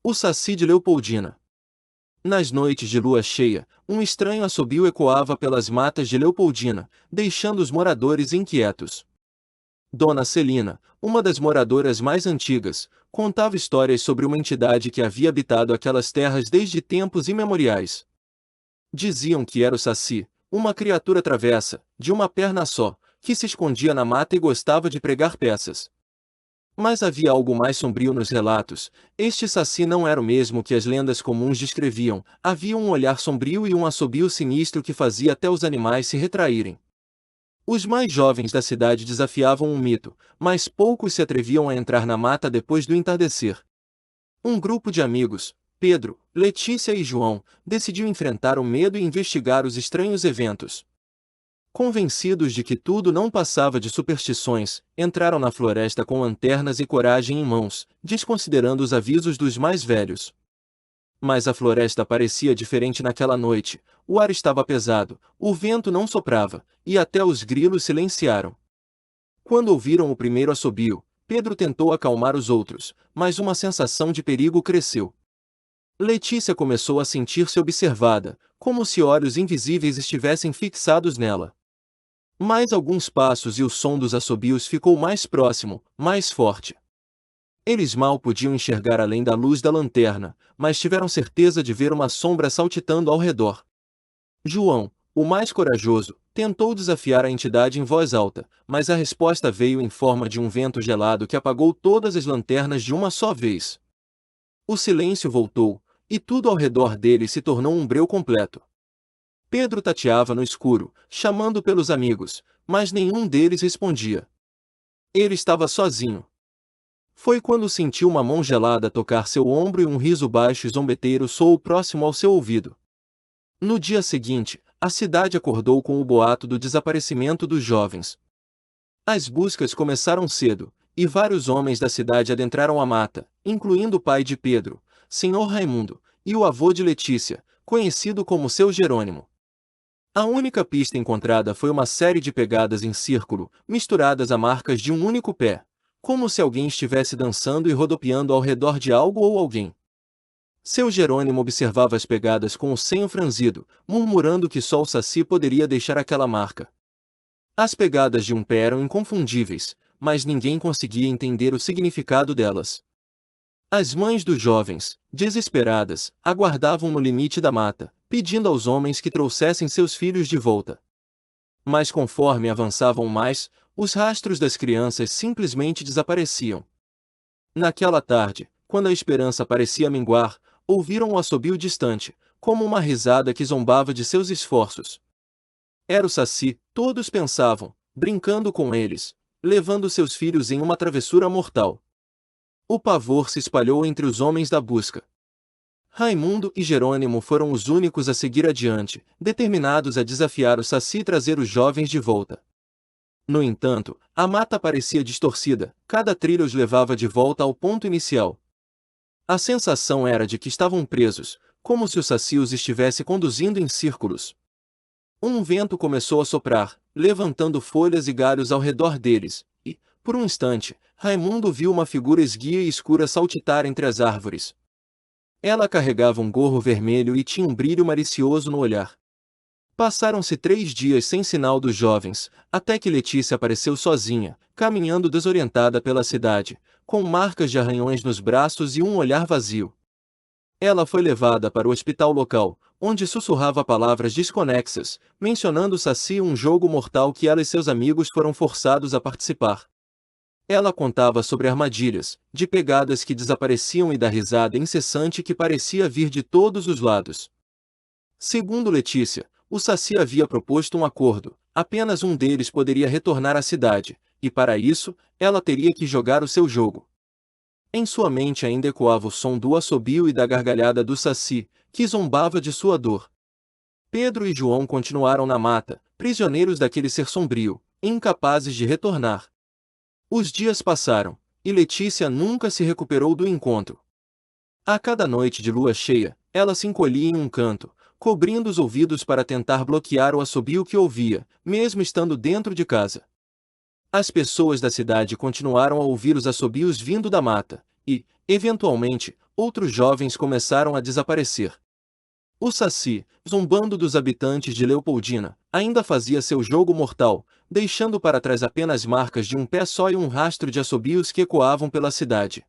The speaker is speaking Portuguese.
O Saci de Leopoldina. Nas noites de lua cheia, um estranho assobio ecoava pelas matas de Leopoldina, deixando os moradores inquietos. Dona Celina, uma das moradoras mais antigas, contava histórias sobre uma entidade que havia habitado aquelas terras desde tempos imemoriais. Diziam que era o Saci, uma criatura travessa, de uma perna só, que se escondia na mata e gostava de pregar peças. Mas havia algo mais sombrio nos relatos. Este Saci não era o mesmo que as lendas comuns descreviam. Havia um olhar sombrio e um assobio sinistro que fazia até os animais se retraírem. Os mais jovens da cidade desafiavam um mito, mas poucos se atreviam a entrar na mata depois do entardecer. Um grupo de amigos, Pedro, Letícia e João, decidiu enfrentar o medo e investigar os estranhos eventos. Convencidos de que tudo não passava de superstições, entraram na floresta com lanternas e coragem em mãos, desconsiderando os avisos dos mais velhos. Mas a floresta parecia diferente naquela noite. O ar estava pesado, o vento não soprava, e até os grilos silenciaram. Quando ouviram o primeiro assobio, Pedro tentou acalmar os outros, mas uma sensação de perigo cresceu. Letícia começou a sentir-se observada, como se olhos invisíveis estivessem fixados nela. Mais alguns passos e o som dos assobios ficou mais próximo, mais forte. Eles mal podiam enxergar além da luz da lanterna, mas tiveram certeza de ver uma sombra saltitando ao redor. João, o mais corajoso, tentou desafiar a entidade em voz alta, mas a resposta veio em forma de um vento gelado que apagou todas as lanternas de uma só vez. O silêncio voltou, e tudo ao redor dele se tornou um breu completo. Pedro tateava no escuro, chamando pelos amigos, mas nenhum deles respondia. Ele estava sozinho. Foi quando sentiu uma mão gelada tocar seu ombro e um riso baixo e zombeteiro soou próximo ao seu ouvido. No dia seguinte, a cidade acordou com o boato do desaparecimento dos jovens. As buscas começaram cedo, e vários homens da cidade adentraram a mata, incluindo o pai de Pedro, Senhor Raimundo, e o avô de Letícia, conhecido como seu Jerônimo. A única pista encontrada foi uma série de pegadas em círculo, misturadas a marcas de um único pé, como se alguém estivesse dançando e rodopiando ao redor de algo ou alguém. Seu Jerônimo observava as pegadas com o senho franzido, murmurando que só o Saci poderia deixar aquela marca. As pegadas de um pé eram inconfundíveis, mas ninguém conseguia entender o significado delas. As mães dos jovens, desesperadas, aguardavam no limite da mata, pedindo aos homens que trouxessem seus filhos de volta. Mas conforme avançavam mais, os rastros das crianças simplesmente desapareciam. Naquela tarde, quando a esperança parecia minguar, ouviram um assobio distante, como uma risada que zombava de seus esforços. Era o Saci, todos pensavam, brincando com eles, levando seus filhos em uma travessura mortal. O pavor se espalhou entre os homens da busca. Raimundo e Jerônimo foram os únicos a seguir adiante, determinados a desafiar o Saci e trazer os jovens de volta. No entanto, a mata parecia distorcida, cada trilha os levava de volta ao ponto inicial. A sensação era de que estavam presos, como se o Saci os estivesse conduzindo em círculos. Um vento começou a soprar, levantando folhas e galhos ao redor deles, e, por um instante, Raimundo viu uma figura esguia e escura saltitar entre as árvores. Ela carregava um gorro vermelho e tinha um brilho malicioso no olhar. Passaram-se 3 dias sem sinal dos jovens, até que Letícia apareceu sozinha, caminhando desorientada pela cidade, com marcas de arranhões nos braços e um olhar vazio. Ela foi levada para o hospital local, onde sussurrava palavras desconexas, mencionando o Saci, um jogo mortal que ela e seus amigos foram forçados a participar. Ela contava sobre armadilhas, de pegadas que desapareciam e da risada incessante que parecia vir de todos os lados. Segundo Letícia, o Saci havia proposto um acordo: apenas um deles poderia retornar à cidade, e para isso, ela teria que jogar o seu jogo. Em sua mente ainda ecoava o som do assobio e da gargalhada do Saci, que zombava de sua dor. Pedro e João continuaram na mata, prisioneiros daquele ser sombrio, incapazes de retornar. Os dias passaram, e Letícia nunca se recuperou do encontro. A cada noite de lua cheia, ela se encolhia em um canto, cobrindo os ouvidos para tentar bloquear o assobio que ouvia, mesmo estando dentro de casa. As pessoas da cidade continuaram a ouvir os assobios vindo da mata, e, eventualmente, outros jovens começaram a desaparecer. O Saci, zombando dos habitantes de Leopoldina, ainda fazia seu jogo mortal, deixando para trás apenas marcas de um pé só e um rastro de assobios que ecoavam pela cidade.